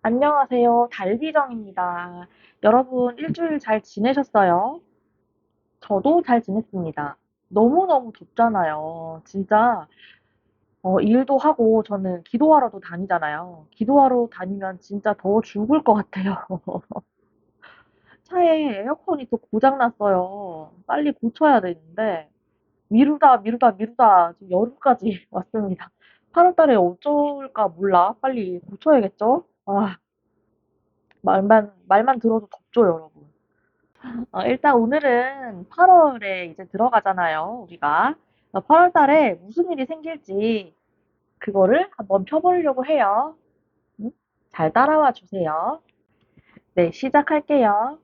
안녕하세요. 달비정입니다. 여러분, 일주일 잘 지내셨어요? 저도 잘 지냈습니다. 너무너무 덥잖아요. 진짜, 일도 하고, 저는 기도하러도 다니잖아요. 기도하러 다니면 진짜 더워 죽을 것 같아요. 차에 에어컨이 또 고장났어요. 빨리 고쳐야 되는데, 미루다, 미루다, 미루다, 지금 여름까지 왔습니다. 8월 달에 어쩔까 몰라. 빨리 고쳐야겠죠? 아, 말만 들어도 덥죠, 여러분. 일단 오늘은 8월에 이제 들어가잖아요, 우리가. 8월 달에 무슨 일이 생길지 그거를 한번 펴보려고 해요. 음? 잘 따라와 주세요. 네, 시작할게요.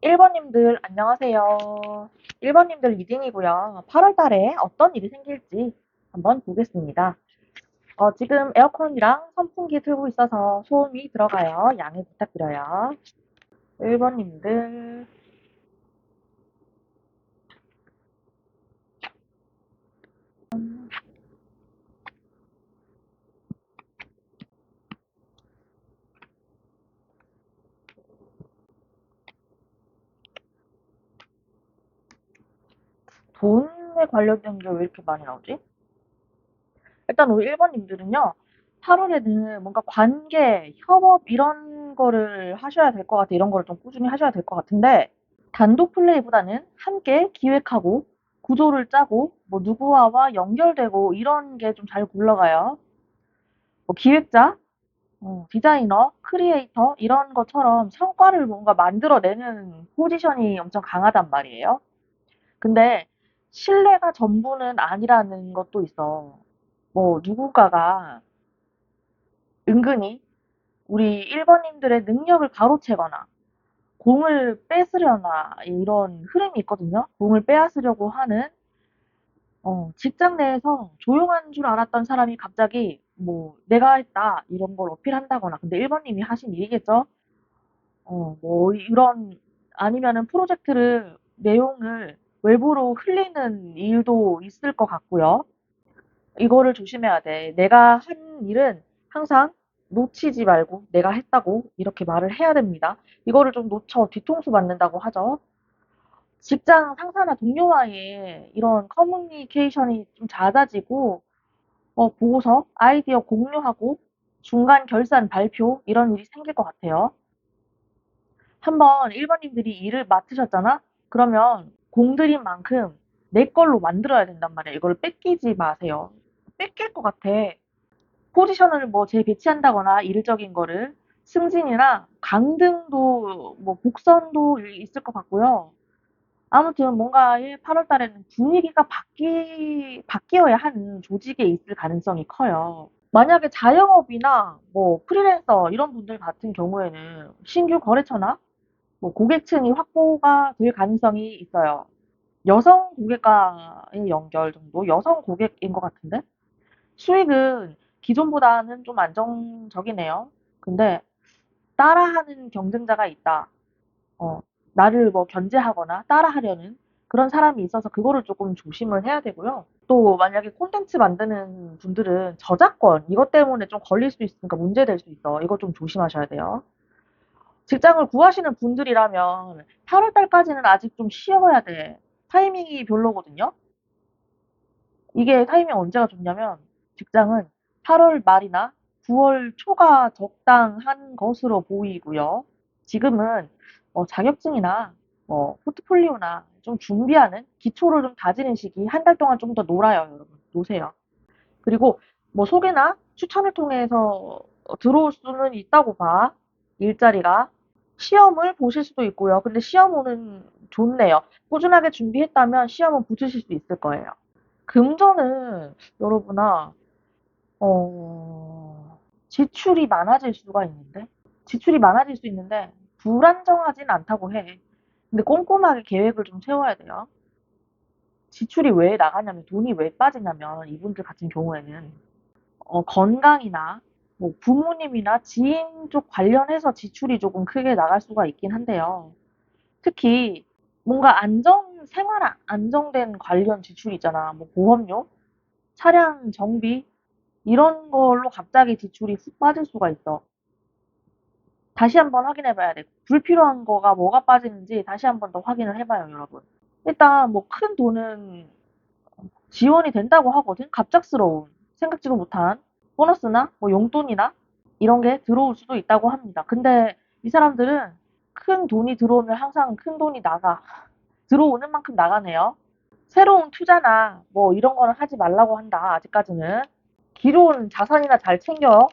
1번님들 안녕하세요. 1번님들 리딩이고요. 8월 달에 어떤 일이 생길지 한번 보겠습니다. 지금 에어컨이랑 선풍기 틀고 있어서 소음이 들어가요. 양해 부탁드려요. 1번님들 돈에 관련된 게 왜 이렇게 많이 나오지? 일단 우리 1번님들은요, 8월에는 뭔가 관계, 협업 이런 거를 하셔야 될 것 같아. 이런 거를 좀 꾸준히 하셔야 될 것 같은데, 단독 플레이보다는 함께 기획하고, 구조를 짜고, 뭐 누구와와 연결되고 이런 게 좀 잘 굴러가요. 뭐 기획자, 디자이너, 크리에이터 이런 것처럼 성과를 뭔가 만들어내는 포지션이 엄청 강하단 말이에요. 근데 신뢰가 전부는 아니라는 것도 있어. 뭐 누군가가 은근히 우리 1번님들의 능력을 가로채거나 공을 뺏으려나 이런 흐름이 있거든요. 공을 빼앗으려고 하는 직장 내에서 조용한 줄 알았던 사람이 갑자기 뭐 내가 했다 이런 걸 어필한다거나 근데 1번님이 하신 일이겠죠. 뭐 이런 아니면은 프로젝트를 내용을 외부로 흘리는 일도 있을 것 같고요. 이거를 조심해야 돼. 내가 한 일은 항상 놓치지 말고 내가 했다고 이렇게 말을 해야 됩니다. 이거를 좀 놓쳐 뒤통수 맞는다고 하죠. 직장 상사나 동료와의 이런 커뮤니케이션이 좀 잦아지고, 보고서, 아이디어 공유하고, 중간 결산 발표, 이런 일이 생길 것 같아요. 한번 1번님들이 일을 맡으셨잖아? 그러면 공들인 만큼 내 걸로 만들어야 된단 말이야. 이걸 뺏기지 마세요. 뺏길 것 같아. 포지션을 뭐 재배치한다거나 일적인 거를 승진이나 강등도 뭐 복선도 있을 것 같고요. 아무튼 뭔가 8월 달에는 분위기가 바뀌어야 하는 조직에 있을 가능성이 커요. 만약에 자영업이나 뭐 프리랜서 이런 분들 같은 경우에는 신규 거래처나 뭐 고객층이 확보가 될 가능성이 있어요. 여성 고객과의 연결 정도? 여성 고객인 것 같은데? 수익은 기존보다는 좀 안정적이네요. 근데 따라하는 경쟁자가 있다. 어, 나를 뭐 견제하거나 따라하려는 그런 사람이 있어서 그거를 조금 조심을 해야 되고요. 또 만약에 콘텐츠 만드는 분들은 저작권 이것 때문에 좀 걸릴 수 있으니까 문제될 수 있어. 이거 좀 조심하셔야 돼요. 직장을 구하시는 분들이라면 8월 달까지는 아직 좀 쉬어야 돼. 타이밍이 별로거든요. 이게 타이밍 언제가 좋냐면 직장은 8월 말이나 9월 초가 적당한 것으로 보이고요. 지금은 자격증이나 포트폴리오나 좀 준비하는 기초를 좀 다지는 시기 한 달 동안 좀 더 놀아요, 여러분. 노세요. 그리고 뭐 소개나 추천을 통해서 들어올 수는 있다고 봐. 일자리가. 시험을 보실 수도 있고요. 근데 시험은 좋네요. 꾸준하게 준비했다면 시험은 붙으실 수 있을 거예요. 금전은 여러분아, 지출이 많아질 수가 있는데, 지출이 많아질 수 있는데, 불안정하진 않다고 해. 근데 꼼꼼하게 계획을 좀 세워야 돼요. 지출이 왜 나가냐면, 돈이 왜 빠지냐면, 이분들 같은 경우에는, 건강이나, 뭐, 부모님이나 지인 쪽 관련해서 지출이 조금 크게 나갈 수가 있긴 한데요. 특히, 뭔가 안정된 관련 지출이 있잖아. 뭐, 보험료, 차량 정비, 이런 걸로 갑자기 지출이 훅 빠질 수가 있어. 다시 한번 확인해 봐야 돼. 불필요한 거가 뭐가 빠지는지 다시 한번 더 확인을 해봐요, 여러분. 일단 뭐 큰 돈은 지원이 된다고 하거든. 갑작스러운 생각지도 못한 보너스나 뭐 용돈이나 이런 게 들어올 수도 있다고 합니다. 근데 이 사람들은 큰 돈이 들어오면 항상 큰 돈이 나가. 들어오는 만큼 나가네요. 새로운 투자나 뭐 이런 거는 하지 말라고 한다. 아직까지는. 기존 자산이나 잘 챙겨.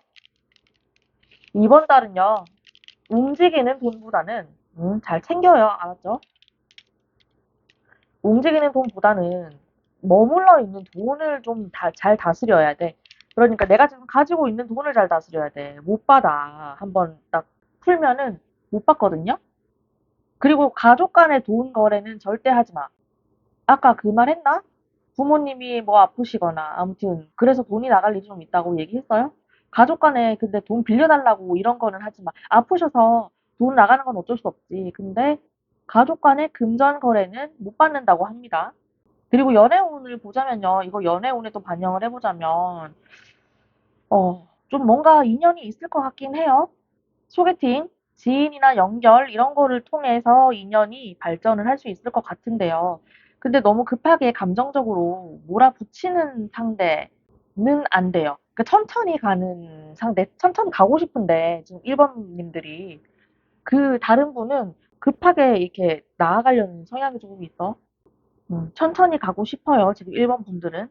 이번 달은요. 움직이는 돈보다는 잘 챙겨요. 알았죠? 움직이는 돈보다는 머물러 있는 돈을 좀 잘 다스려야 돼. 그러니까 내가 지금 가지고 있는 돈을 잘 다스려야 돼. 못 받아. 한번 딱 풀면은 못 받거든요. 그리고 가족 간의 돈 거래는 절대 하지 마. 아까 그 말 했나? 부모님이 뭐 아프시거나 아무튼 그래서 돈이 나갈 일이 좀 있다고 얘기했어요? 가족 간에 근데 돈 빌려달라고 이런 거는 하지 마. 아프셔서 돈 나가는 건 어쩔 수 없지. 근데 가족 간의 금전 거래는 못 받는다고 합니다. 그리고 연애운을 보자면요. 이거 연애운에 또 반영을 해보자면, 좀 뭔가 인연이 있을 것 같긴 해요. 소개팅, 지인이나 연결, 이런 거를 통해서 인연이 발전을 할 수 있을 것 같은데요. 근데 너무 급하게 감정적으로 몰아붙이는 상대는 안 돼요. 그러니까 천천히 가는 상대, 천천히 가고 싶은데, 지금 1번님들이, 그 다른 분은 급하게 이렇게 나아가려는 성향이 조금 있어. 천천히 가고 싶어요. 지금 1번 분들은.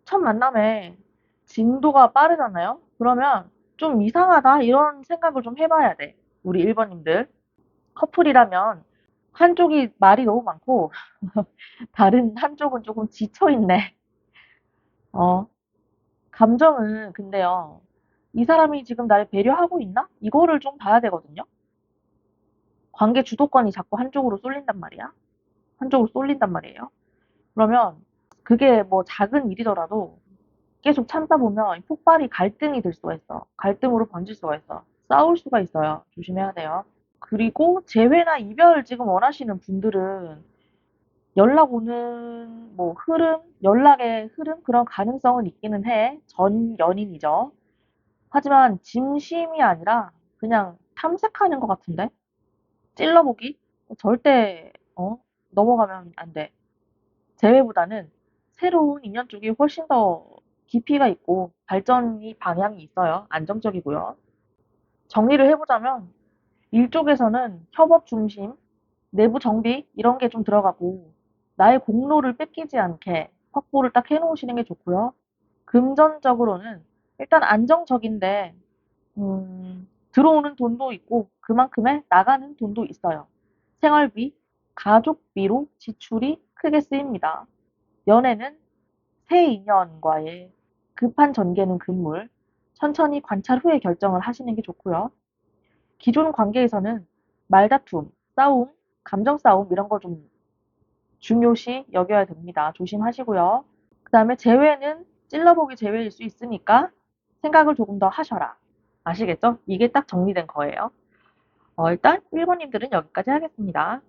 첫 만남에 진도가 빠르잖아요. 그러면 좀 이상하다 이런 생각을 좀 해봐야 돼. 우리 1번님들. 커플이라면 한쪽이 말이 너무 많고 다른 한쪽은 조금 지쳐있네. 어, 감정은 근데요. 이 사람이 지금 나를 배려하고 있나? 이거를 좀 봐야 되거든요. 관계 주도권이 자꾸 한쪽으로 쏠린단 말이야. 한쪽으로 쏠린단 말이에요. 그러면 그게 뭐 작은 일이더라도 계속 참다 보면 폭발이 갈등이 될 수가 있어. 갈등으로 번질 수가 있어. 싸울 수가 있어요. 조심해야 돼요. 그리고 재회나 이별 지금 원하시는 분들은 연락 오는 뭐 흐름, 연락의 흐름 그런 가능성은 있기는 해. 전 연인이죠. 하지만 진심이 아니라 그냥 탐색하는 것 같은데? 찔러보기? 절대 넘어가면 안 돼. 재회보다는 새로운 인연 쪽이 훨씬 더 깊이가 있고 발전이 방향이 있어요. 안정적이고요. 정리를 해보자면 일 쪽에서는 협업 중심, 내부 정비 이런 게 좀 들어가고 나의 공로를 뺏기지 않게 확보를 딱 해놓으시는 게 좋고요. 금전적으로는 일단 안정적인데 들어오는 돈도 있고 그만큼의 나가는 돈도 있어요. 생활비, 가족비로 지출이 크게 쓰입니다. 연애는 새 인연과의 급한 전개는 금물, 천천히 관찰 후에 결정을 하시는 게 좋고요. 기존 관계에서는 말다툼, 싸움, 감정 싸움 이런 거 좀 중요시 여겨야 됩니다. 조심하시고요. 그 다음에 재회는 찔러보기 재회일 수 있으니까 생각을 조금 더 하셔라. 아시겠죠? 이게 딱 정리된 거예요. 일단 1번님들은 여기까지 하겠습니다.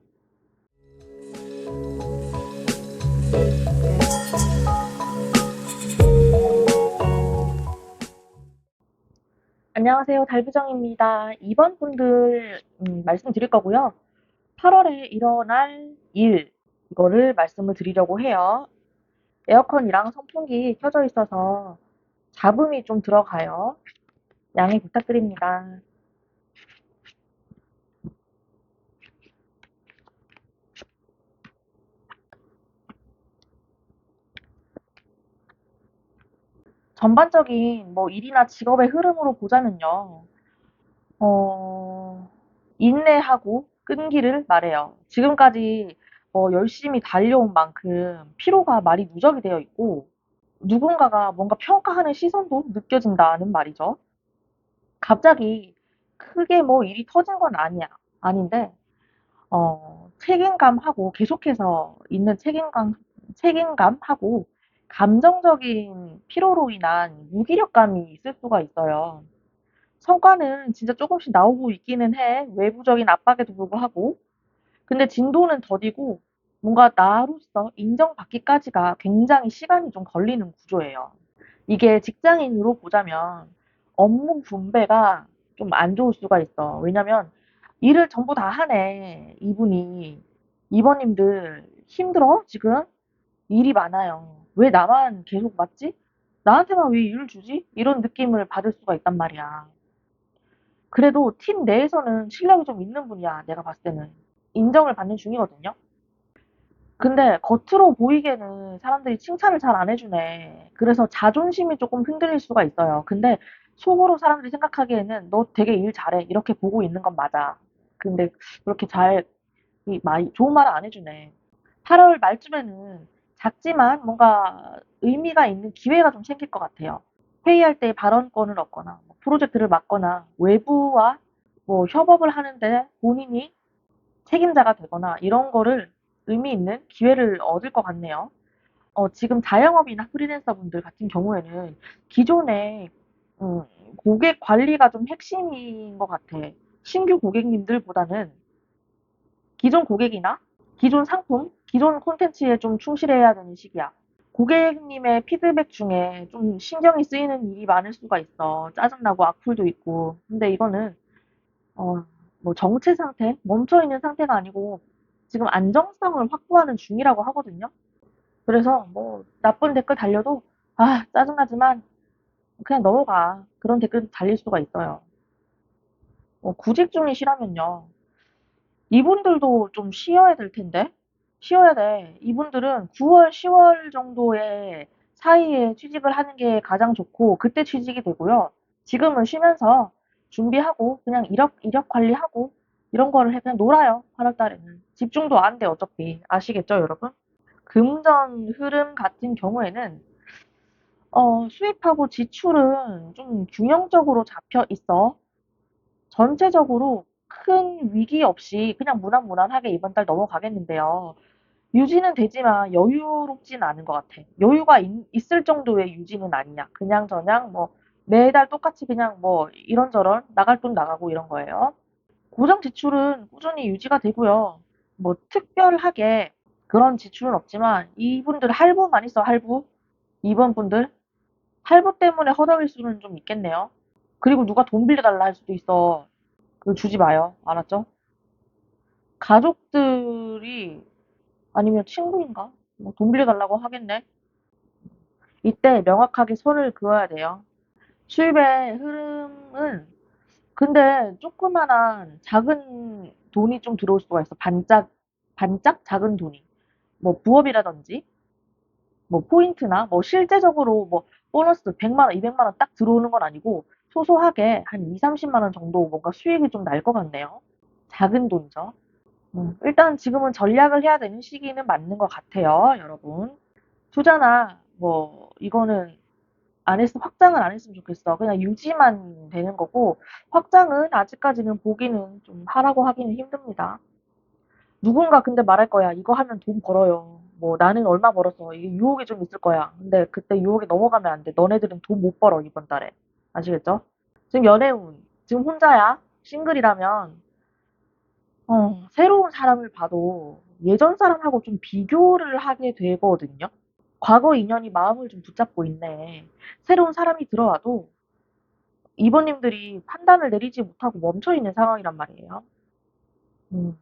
안녕하세요. 달비정입니다. 2번 분들 말씀드릴 거고요. 8월에 일어날 일, 이거를 말씀을 드리려고 해요. 에어컨이랑 선풍기 켜져 있어서 잡음이 좀 들어가요. 양해 부탁드립니다. 전반적인 뭐 일이나 직업의 흐름으로 보자면요. 어, 인내하고 끈기를 말해요. 지금까지 열심히 달려온 만큼 피로가 많이 누적이 되어 있고 누군가가 뭔가 평가하는 시선도 느껴진다는 말이죠. 갑자기 크게 뭐 일이 터진 건 아니야. 아닌데, 책임감하고 계속해서 있는 책임감하고 감정적인 피로로 인한 무기력감이 있을 수가 있어요. 성과는 진짜 조금씩 나오고 있기는 해. 외부적인 압박에도 불구하고. 근데 진도는 더디고 뭔가 나로서 인정받기까지가 굉장히 시간이 좀 걸리는 구조예요. 이게 직장인으로 보자면 업무 분배가 좀 안 좋을 수가 있어. 왜냐면 일을 전부 다 하네. 이분이. 이번님들 힘들어? 지금? 일이 많아요. 왜 나만 계속 맡지? 나한테만 왜 일을 주지? 이런 느낌을 받을 수가 있단 말이야. 그래도 팀 내에서는 실력이 좀 있는 분이야, 내가 봤을 때는. 인정을 받는 중이거든요. 근데 겉으로 보이기에는 사람들이 칭찬을 잘 안 해주네. 그래서 자존심이 조금 흔들릴 수가 있어요. 근데 속으로 사람들이 생각하기에는 너 되게 일 잘해. 이렇게 보고 있는 건 맞아. 근데 그렇게 좋은 말을 안 해주네. 8월 말쯤에는 작지만 뭔가 의미가 있는 기회가 좀 생길 것 같아요. 회의할 때 발언권을 얻거나, 뭐 프로젝트를 맡거나, 외부와 뭐 협업을 하는데 본인이 책임자가 되거나 이런 거를 의미 있는 기회를 얻을 것 같네요. 지금 자영업이나 프리랜서 분들 같은 경우에는 기존에 음, 고객 관리가 좀 핵심인 것 같아. 신규 고객님들보다는 기존 고객이나 기존 상품, 기존 콘텐츠에 좀 충실해야 되는 시기야. 고객님의 피드백 중에 좀 신경이 쓰이는 일이 많을 수가 있어. 짜증나고 악플도 있고. 근데 이거는 어, 뭐 정체 상태, 멈춰 있는 상태가 아니고 지금 안정성을 확보하는 중이라고 하거든요. 그래서 뭐 나쁜 댓글 달려도 짜증나지만 그냥 넘어가. 그런 댓글 달릴 수가 있어요. 구직 중이시라면요. 이분들도 좀 쉬어야 될 텐데. 쉬어야 돼. 이분들은 9월, 10월 정도의 사이에 취직을 하는 게 가장 좋고 그때 취직이 되고요. 지금은 쉬면서 준비하고 그냥 이력 관리하고 이런 거를 해 그냥 놀아요. 8월 달에는. 집중도 안 돼, 어차피. 아시겠죠, 여러분? 금전 흐름 같은 경우에는 수입하고 지출은 좀 균형적으로 잡혀 있어. 전체적으로 큰 위기 없이 그냥 무난무난하게 이번 달 넘어가겠는데요. 유지는 되지만 여유롭지는 않은 것 같아. 여유가 있을 정도의 유지는 아니야. 그냥저냥 뭐 매달 똑같이 그냥 뭐 이런저런 나갈 돈 나가고 이런 거예요. 고정 지출은 꾸준히 유지가 되고요. 뭐 특별하게 그런 지출은 없지만 이분들 할부 많이 써, 할부. 이번 분들 할부 때문에 허덕일 수는 좀 있겠네요. 그리고 누가 돈 빌려달라 할 수도 있어. 그거 주지 마요. 알았죠? 가족들이 아니면 친구인가? 뭐 돈 빌려달라고 하겠네. 이때 명확하게 선을 그어야 돼요. 수입의 흐름은 근데 조그만한 작은 돈이 좀 들어올 수가 있어. 반짝 작은 돈이. 뭐 부업이라든지 뭐 포인트나 뭐 실제적으로 뭐 보너스 100만 원, 200만 원 딱 들어오는 건 아니고 소소하게 한 2, 30만 원 정도 뭔가 수익이 좀 날 것 같네요. 작은 돈이죠. 일단 지금은 전략을 해야 되는 시기는 맞는 것 같아요, 여러분. 투자나 뭐 이거는 확장은 안 했으면 좋겠어. 그냥 유지만 되는 거고 확장은 아직까지는 보기는 좀 하라고 하기는 힘듭니다. 누군가 근데 말할 거야. 이거 하면 돈 벌어요. 뭐 나는 얼마 벌었어. 이게 유혹이 좀 있을 거야. 근데 그때 유혹에 넘어가면 안 돼. 너네들은 돈 못 벌어, 이번 달에. 아시겠죠? 지금 연애운. 지금 혼자야. 싱글이라면 새로운 사람을 봐도 예전 사람하고 좀 비교를 하게 되거든요. 과거 인연이 마음을 좀 붙잡고 있네. 새로운 사람이 들어와도 이번님들이 판단을 내리지 못하고 멈춰 있는 상황이란 말이에요. 음.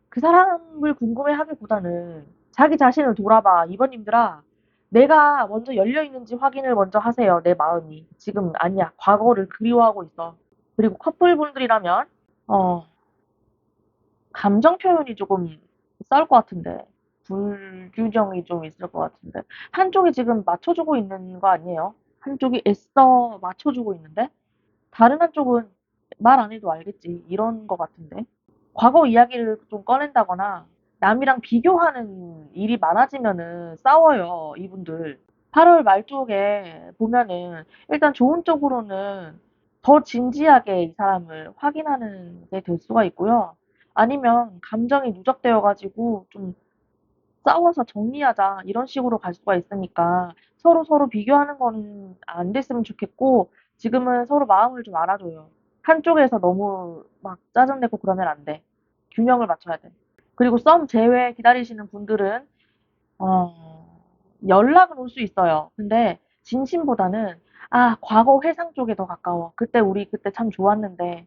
그 사람을 궁금해하기보다는 자기 자신을 돌아봐. 이번님들아, 내가 먼저 열려 있는지 확인을 먼저 하세요. 내 마음이. 지금 아니야. 과거를 그리워하고 있어. 그리고 커플분들이라면 어, 감정 표현이 조금 싸울 것 같은데. 불균형이 좀 있을 것 같은데. 한쪽이 지금 맞춰주고 있는 거 아니에요? 한쪽이 애써 맞춰주고 있는데, 다른 한쪽은 말 안 해도 알겠지. 이런 거 같은데. 과거 이야기를 좀 꺼낸다거나, 남이랑 비교하는 일이 많아지면은 싸워요, 이분들. 8월 말 쪽에 보면은, 일단 좋은 쪽으로는 더 진지하게 이 사람을 확인하는 게 될 수가 있고요. 아니면 감정이 누적되어 가지고 좀 싸워서 정리하자 이런 식으로 갈 수가 있으니까 서로서로 비교하는 거는 안 됐으면 좋겠고 지금은 서로 마음을 좀 알아줘요. 한쪽에서 너무 막 짜증내고 그러면 안 돼. 균형을 맞춰야 돼. 그리고 썸 제외 기다리시는 분들은 연락은 올 수 있어요. 근데 진심보다는 과거 회상 쪽에 더 가까워. 그때 우리 그때 참 좋았는데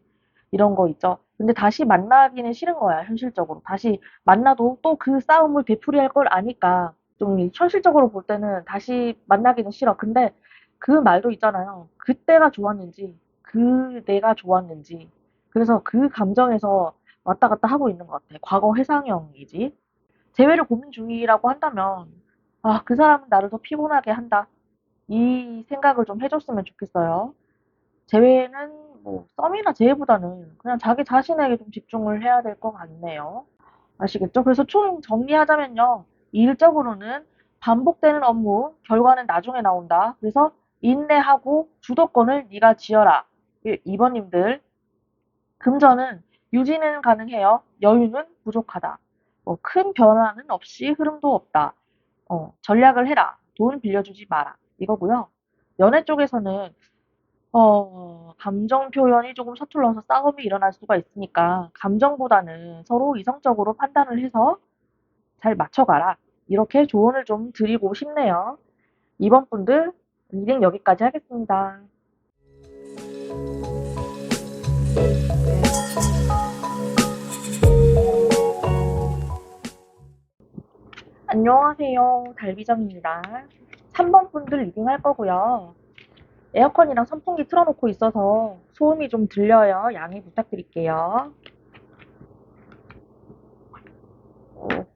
이런 거 있죠. 근데 다시 만나기는 싫은 거야, 현실적으로. 다시 만나도 또 그 싸움을 되풀이할 걸 아니까 좀 현실적으로 볼 때는 다시 만나기는 싫어. 근데 그 말도 있잖아요. 그때가 좋았는지, 그 내가 좋았는지. 그래서 그 감정에서 왔다 갔다 하고 있는 것 같아. 과거 회상형이지. 재회를 고민 중이라고 한다면, 그 사람은 나를 더 피곤하게 한다. 이 생각을 좀 해줬으면 좋겠어요. 재회는 뭐, 썸이나 재회보다는 그냥 자기 자신에게 좀 집중을 해야 될 것 같네요. 아시겠죠? 그래서 총 정리하자면요. 일적으로는 반복되는 업무, 결과는 나중에 나온다. 그래서 인내하고 주도권을 네가 쥐어라. 2번님들, 금전은 유지는 가능해요. 여유는 부족하다. 뭐 큰 변화는 없이 흐름도 없다. 전략을 해라. 돈 빌려주지 마라. 이거고요. 연애 쪽에서는 감정 표현이 조금 서툴러서 싸움이 일어날 수가 있으니까 감정보다는 서로 이성적으로 판단을 해서 잘 맞춰가라. 이렇게 조언을 좀 드리고 싶네요. 이번 분들 리딩 여기까지 하겠습니다. 안녕하세요. 달비정입니다. 3번 분들 리딩 할 거고요. 에어컨이랑 선풍기 틀어놓고 있어서 소음이 좀 들려요. 양해 부탁드릴게요.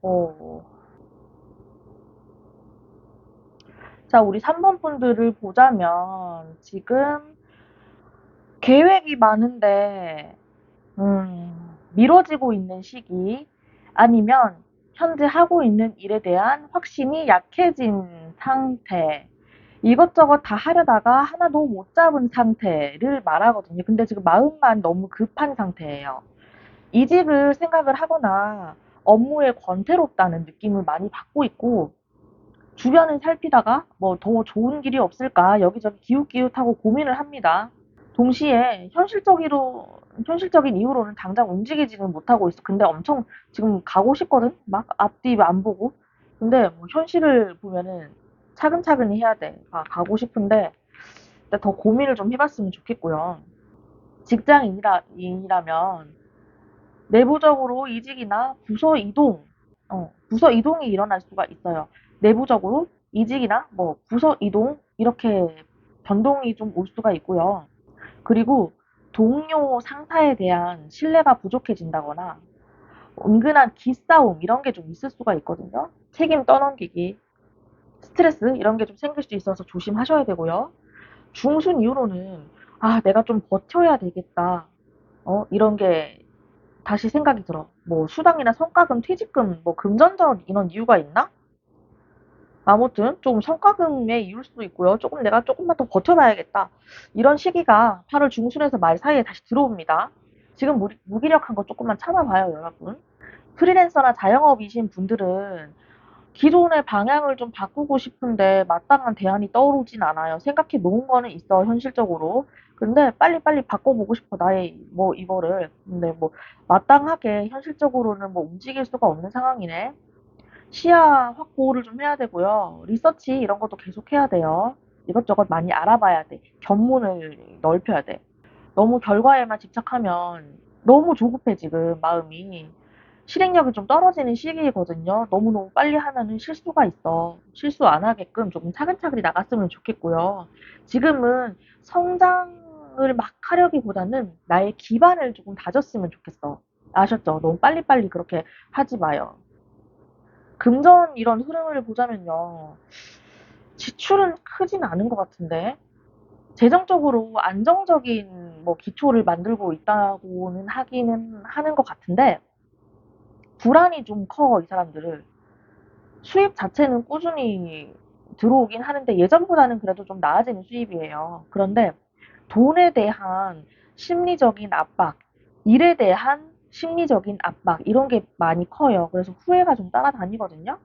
오호. 자, 우리 3번 분들을 보자면 지금 계획이 많은데 미뤄지고 있는 시기 아니면 현재 하고 있는 일에 대한 확신이 약해진 상태 이것저것 다 하려다가 하나도 못 잡은 상태를 말하거든요. 근데 지금 마음만 너무 급한 상태예요. 이직을 생각을 하거나 업무에 권태롭다는 느낌을 많이 받고 있고 주변을 살피다가 뭐 더 좋은 길이 없을까 여기저기 기웃기웃하고 고민을 합니다. 동시에 현실적인 이유로는 당장 움직이지는 못하고 있어. 근데 엄청 지금 가고 싶거든? 막 앞뒤 안 보고. 근데 뭐 현실을 보면은 차근차근히 해야 돼. 가고 싶은데 근데 더 고민을 좀 해봤으면 좋겠고요. 직장인이라면 내부적으로 이직이나 부서 이동이 일어날 수가 있어요. 내부적으로 이직이나 뭐 부서 이동 이렇게 변동이 좀 올 수가 있고요. 그리고 동료 상사에 대한 신뢰가 부족해진다거나 은근한 기싸움 이런 게 좀 있을 수가 있거든요. 책임 떠넘기기, 스트레스 이런 게 좀 생길 수 있어서 조심하셔야 되고요. 중순 이후로는 내가 좀 버텨야 되겠다. 이런 게 다시 생각이 들어. 뭐 수당이나 성과금, 퇴직금, 뭐 금전적 이런 이유가 있나? 아무튼 좀 성과금의 이유일 수도 있고요. 조금 내가 조금만 더 버텨봐야겠다. 이런 시기가 8월 중순에서 말 사이에 다시 들어옵니다. 지금 무기력한 거 조금만 참아봐요, 여러분. 프리랜서나 자영업이신 분들은 기존의 방향을 좀 바꾸고 싶은데 마땅한 대안이 떠오르진 않아요. 생각해 놓은 거는 있어, 현실적으로. 근데 빨리빨리 바꿔보고 싶어, 나의 뭐 이거를. 근데 뭐 마땅하게 현실적으로는 뭐 움직일 수가 없는 상황이네. 시야 확보를 좀 해야 되고요. 리서치 이런 것도 계속 해야 돼요. 이것저것 많이 알아봐야 돼. 견문을 넓혀야 돼. 너무 결과에만 집착하면 너무 조급해, 지금 마음이. 실행력이 좀 떨어지는 시기거든요. 너무너무 빨리 하면은 실수가 있어. 실수 안 하게끔 조금 차근차근히 나갔으면 좋겠고요. 지금은 성장을 막 하려기보다는 나의 기반을 조금 다졌으면 좋겠어. 아셨죠? 너무 빨리빨리 그렇게 하지 마요. 금전 이런 흐름을 보자면요. 지출은 크진 않은 것 같은데. 재정적으로 안정적인 뭐 기초를 만들고 있다고는 하기는 하는 것 같은데, 불안이 좀 커, 이 사람들을. 수입 자체는 꾸준히 들어오긴 하는데, 예전보다는 그래도 좀 나아지는 수입이에요. 그런데 돈에 대한 심리적인 압박, 일에 대한 심리적인 압박, 이런 게 많이 커요. 그래서 후회가 좀 따라다니거든요.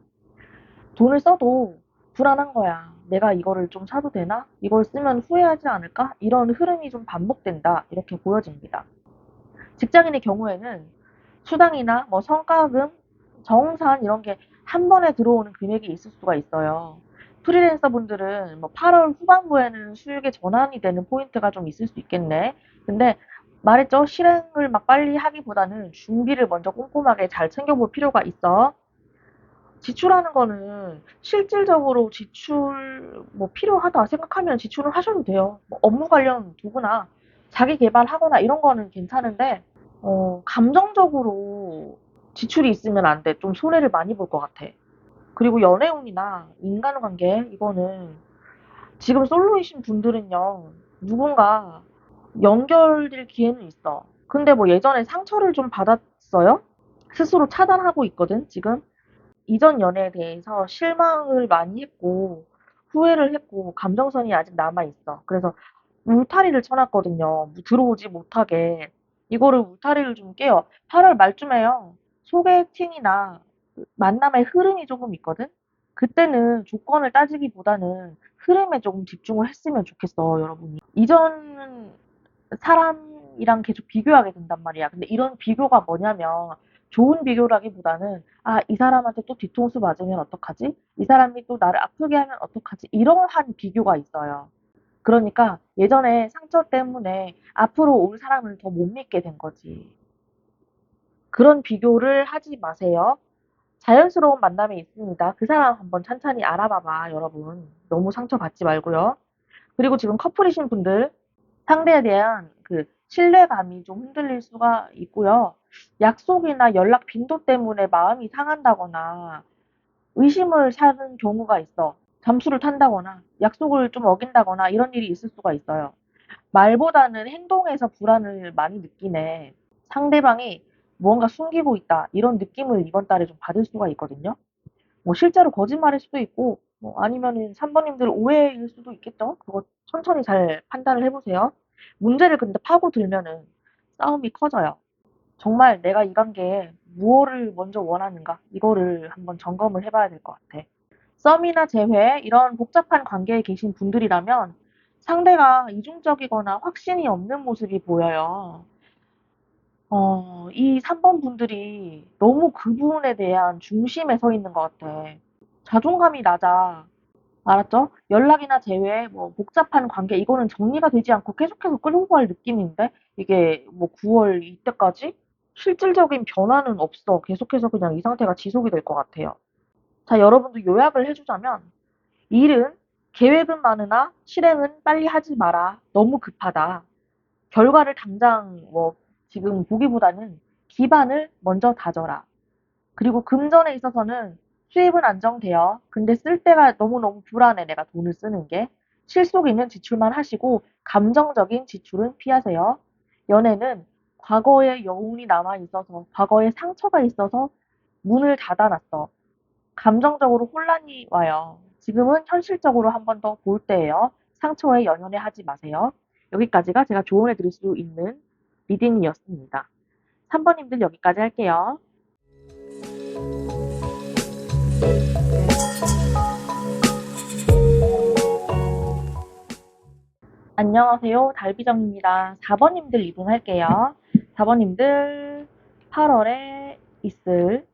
돈을 써도 불안한 거야. 내가 이거를 좀 사도 되나? 이걸 쓰면 후회하지 않을까? 이런 흐름이 좀 반복된다. 이렇게 보여집니다. 직장인의 경우에는 수당이나 뭐 성과금, 정산 이런 게 한 번에 들어오는 금액이 있을 수가 있어요. 프리랜서 분들은 뭐 8월 후반부에는 수익의 전환이 되는 포인트가 좀 있을 수 있겠네. 근데 말했죠. 실행을 막 빨리 하기보다는 준비를 먼저 꼼꼼하게 잘 챙겨볼 필요가 있어. 지출하는 거는 실질적으로 지출 뭐 필요하다 생각하면 지출을 하셔도 돼요. 뭐 업무 관련 도구나 자기 개발하거나 이런 거는 괜찮은데 감정적으로 지출이 있으면 안 돼. 좀 손해를 많이 볼 것 같아. 그리고 연애운이나 인간관계 이거는 지금 솔로이신 분들은요. 누군가 연결될 기회는 있어. 근데 뭐 예전에 상처를 좀 받았어요? 스스로 차단하고 있거든, 지금. 이전 연애에 대해서 실망을 많이 했고, 후회를 했고, 감정선이 아직 남아있어. 그래서 울타리를 쳐놨거든요. 들어오지 못하게. 이거를 울타리를 좀 깨요. 8월 말쯤에요. 소개팅이나 만남의 흐름이 조금 있거든? 그때는 조건을 따지기보다는 흐름에 조금 집중을 했으면 좋겠어, 여러분이. 이전 사람이랑 계속 비교하게 된단 말이야. 근데 이런 비교가 뭐냐면 좋은 비교라기보다는 아, 이 사람한테 또 뒤통수 맞으면 어떡하지? 이 사람이 또 나를 아프게 하면 어떡하지? 이러한 비교가 있어요. 그러니까 예전에 상처 때문에 앞으로 올 사람을 더 못 믿게 된 거지. 그런 비교를 하지 마세요. 자연스러운 만남이 있습니다. 그 사람 한번 천천히 알아봐봐, 여러분. 너무 상처받지 말고요. 그리고 지금 커플이신 분들, 상대에 대한 그 신뢰감이 좀 흔들릴 수가 있고요. 약속이나 연락 빈도 때문에 마음이 상한다거나 의심을 사는 경우가 있어. 잠수를 탄다거나 약속을 좀 어긴다거나 이런 일이 있을 수가 있어요. 말보다는 행동에서 불안을 많이 느끼네. 상대방이 무언가 숨기고 있다. 이런 느낌을 이번 달에 좀 받을 수가 있거든요. 뭐 실제로 거짓말일 수도 있고, 뭐 아니면은 3번님들 오해일 수도 있겠죠? 그거 천천히 잘 판단을 해보세요. 문제를 근데 파고들면은 싸움이 커져요. 정말 내가 이 관계에 무엇을 먼저 원하는가? 이거를 한번 점검을 해봐야 될 것 같아. 썸이나 재회, 이런 복잡한 관계에 계신 분들이라면 상대가 이중적이거나 확신이 없는 모습이 보여요. 이 3번 분들이 너무 그 부분에 대한 중심에 서 있는 것 같아. 자존감이 낮아. 알았죠? 연락이나 재회, 뭐 복잡한 관계, 이거는 정리가 되지 않고 계속해서 끌고 갈 느낌인데, 이게 뭐 9월 이때까지 실질적인 변화는 없어. 계속해서 그냥 이 상태가 지속이 될 것 같아요. 자, 여러분도 요약을 해주자면, 일은 계획은 많으나 실행은 빨리 하지 마라. 너무 급하다. 결과를 당장 뭐 지금 보기보다는 기반을 먼저 다져라. 그리고 금전에 있어서는 수입은 안정돼요. 근데 쓸 때가 너무너무 불안해, 내가 돈을 쓰는 게. 실속 있는 지출만 하시고 감정적인 지출은 피하세요. 연애는 과거의 여운이 남아 있어서, 과거의 상처가 있어서 문을 닫아놨어. 감정적으로 혼란이 와요. 지금은 현실적으로 한 번 더 볼 때예요. 상처에 연연해 하지 마세요. 여기까지가 제가 조언해 드릴 수 있는 리딩이었습니다. 3번님들 여기까지 할게요. 안녕하세요. 달비정입니다. 4번님들 리딩할게요. 4번님들 8월에 있을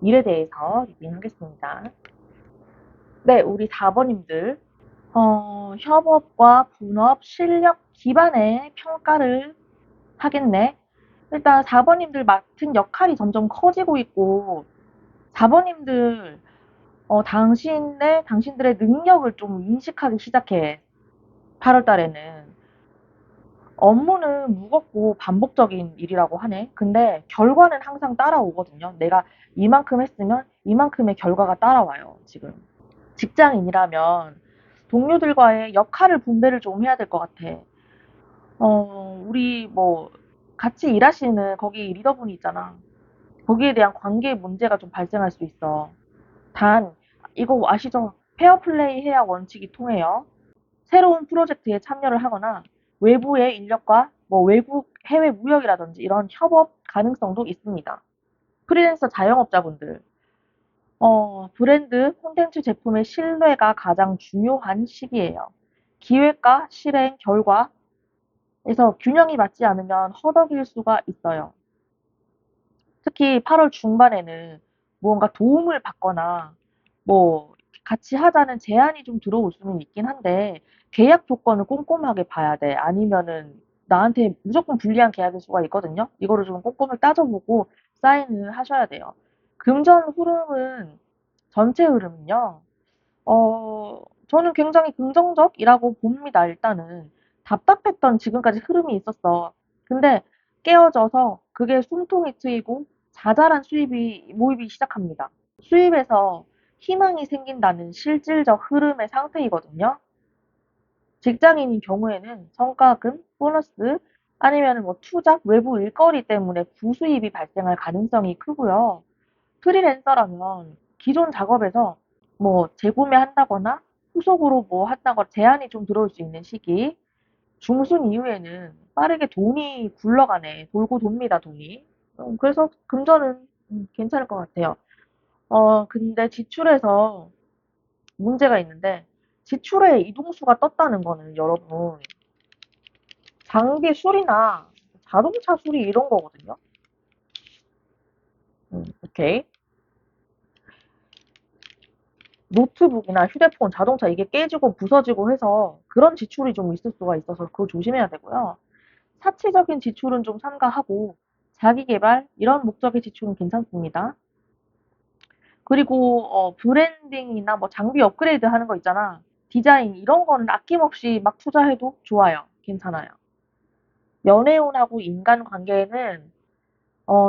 일에 대해서 리딩하겠습니다. 네, 우리 4번님들 협업과 분업, 실력 기반의 평가를 하겠네. 일단 4번님들 맡은 역할이 점점 커지고 있고, 4번님들, 당신들의 능력을 좀 인식하기 시작해. 8월 달에는. 업무는 무겁고 반복적인 일이라고 하네. 근데 결과는 항상 따라오거든요. 내가 이만큼 했으면 이만큼의 결과가 따라와요, 지금. 직장인이라면 동료들과의 역할을 분배를 좀 해야 될 것 같아. 우리 뭐 같이 일하시는 거기 리더분이 있잖아. 거기에 대한 관계 문제가 좀 발생할 수 있어. 단, 이거 아시죠? 페어플레이 해야 원칙이 통해요. 새로운 프로젝트에 참여를 하거나 외부의 인력과 뭐 외국 해외 무역이라든지 이런 협업 가능성도 있습니다. 프리랜서 자영업자분들, 브랜드 콘텐츠 제품의 신뢰가 가장 중요한 시기예요. 기획과 실행 결과에서 균형이 맞지 않으면 허덕일 수가 있어요. 특히 8월 중반에는 무언가 도움을 받거나 뭐 같이 하자는 제안이 좀 들어올 수는 있긴 한데 계약 조건을 꼼꼼하게 봐야 돼. 아니면은 나한테 무조건 불리한 계약일 수가 있거든요. 이거를 좀 꼼꼼히 따져보고 사인을 하셔야 돼요. 금전 흐름은 전체 흐름은요. 저는 굉장히 긍정적이라고 봅니다. 일단은 답답했던 지금까지 흐름이 있었어. 근데 깨어져서 그게 숨통이 트이고 자잘한 수입이 모이기 시작합니다. 수입에서 희망이 생긴다는 실질적 흐름의 상태이거든요. 직장인인 경우에는 성과금, 보너스, 아니면 뭐 투잡, 외부 일거리 때문에 부수입이 발생할 가능성이 크고요. 프리랜서라면 기존 작업에서 뭐 재구매한다거나 후속으로 뭐 한다거나 제한이 좀 들어올 수 있는 시기. 중순 이후에는 빠르게 돈이 굴러가네. 돌고 돕니다, 돈이. 그래서 금전은 괜찮을 것 같아요. 근데 지출에서 문제가 있는데, 지출의 이동수가 떴다는 거는 여러분, 장비 수리나 자동차 수리 이런 거거든요. 오케이. 노트북이나 휴대폰, 자동차 이게 깨지고 부서지고 해서 그런 지출이 좀 있을 수가 있어서 그거 조심해야 되고요. 사치적인 지출은 좀 삼가하고 자기 개발 이런 목적의 지출은 괜찮습니다. 그리고 브랜딩이나 뭐 장비 업그레이드 하는 거 있잖아. 디자인 이런 거는 아낌없이 막 투자해도 좋아요. 괜찮아요. 연애운하고 인간관계에는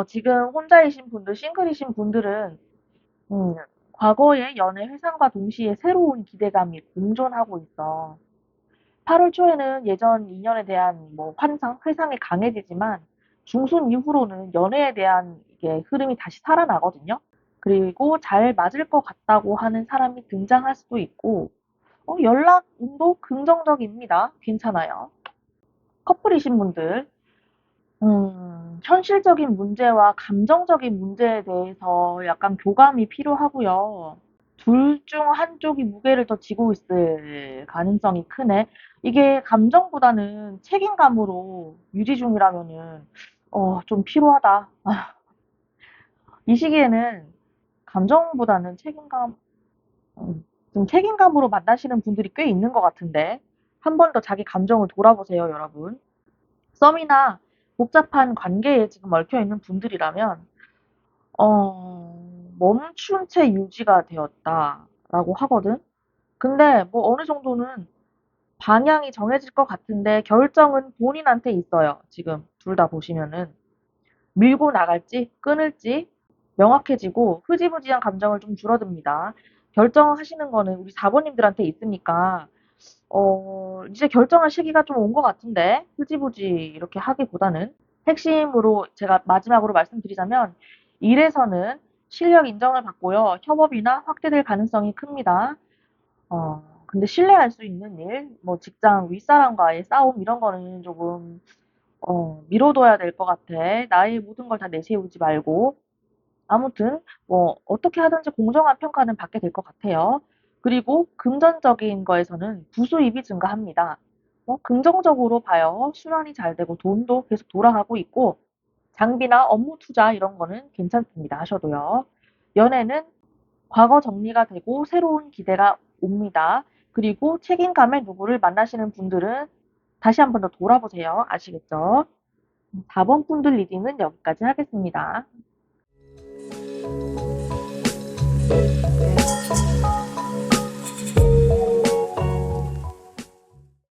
지금 혼자이신 분들, 싱글이신 분들은 음, 과거의 연애 회상과 동시에 새로운 기대감이 공존하고 있어. 8월 초에는 예전 인연에 대한 뭐 환상, 회상이 강해지지만 중순 이후로는 연애에 대한 이게 흐름이 다시 살아나거든요. 그리고 잘 맞을 것 같다고 하는 사람이 등장할 수도 있고, 연락 운도 긍정적입니다. 괜찮아요. 커플이신 분들, 현실적인 문제와 감정적인 문제에 대해서 약간 교감이 필요하고요. 둘 중 한쪽이 무게를 더 지고 있을 가능성이 크네. 이게 감정보다는 책임감으로 유지 중이라면은, 좀 필요하다. 이 시기에는 감정보다는 책임감, 좀 책임감으로 만나시는 분들이 꽤 있는 것 같은데, 한 번 더 자기 감정을 돌아보세요, 여러분. 썸이나 복잡한 관계에 지금 얽혀 있는 분들이라면, 멈춘 채 유지가 되었다라고 하거든. 근데 뭐 어느 정도는 방향이 정해질 것 같은데 결정은 본인한테 있어요. 지금 둘 다 보시면은 밀고 나갈지 끊을지 명확해지고 흐지부지한 감정을 좀 줄어듭니다. 결정하시는 거는 우리 4번님들한테 있으니까 이제 결정할 시기가 좀 온 것 같은데 흐지부지 이렇게 하기보다는 핵심으로 제가 마지막으로 말씀드리자면 일에서는 실력 인정을 받고요. 협업이나 확대될 가능성이 큽니다. 근데 신뢰할 수 있는 일, 뭐 직장 윗사람과의 싸움 이런 거는 조금 미뤄둬야 될 것 같아. 나의 모든 걸 다 내세우지 말고. 아무튼 뭐 어떻게 하든지 공정한 평가는 받게 될 것 같아요. 그리고 금전적인 거에서는 부수입이 증가합니다. 긍정적으로 봐요. 순환이 잘 되고 돈도 계속 돌아가고 있고 장비나 업무 투자 이런 거는 괜찮습니다. 하셔도요. 연애는 과거 정리가 되고 새로운 기대가 옵니다. 그리고 책임감의 누구를 만나시는 분들은 다시 한번 더 돌아보세요. 아시겠죠? 4번 분들 리딩은 여기까지 하겠습니다.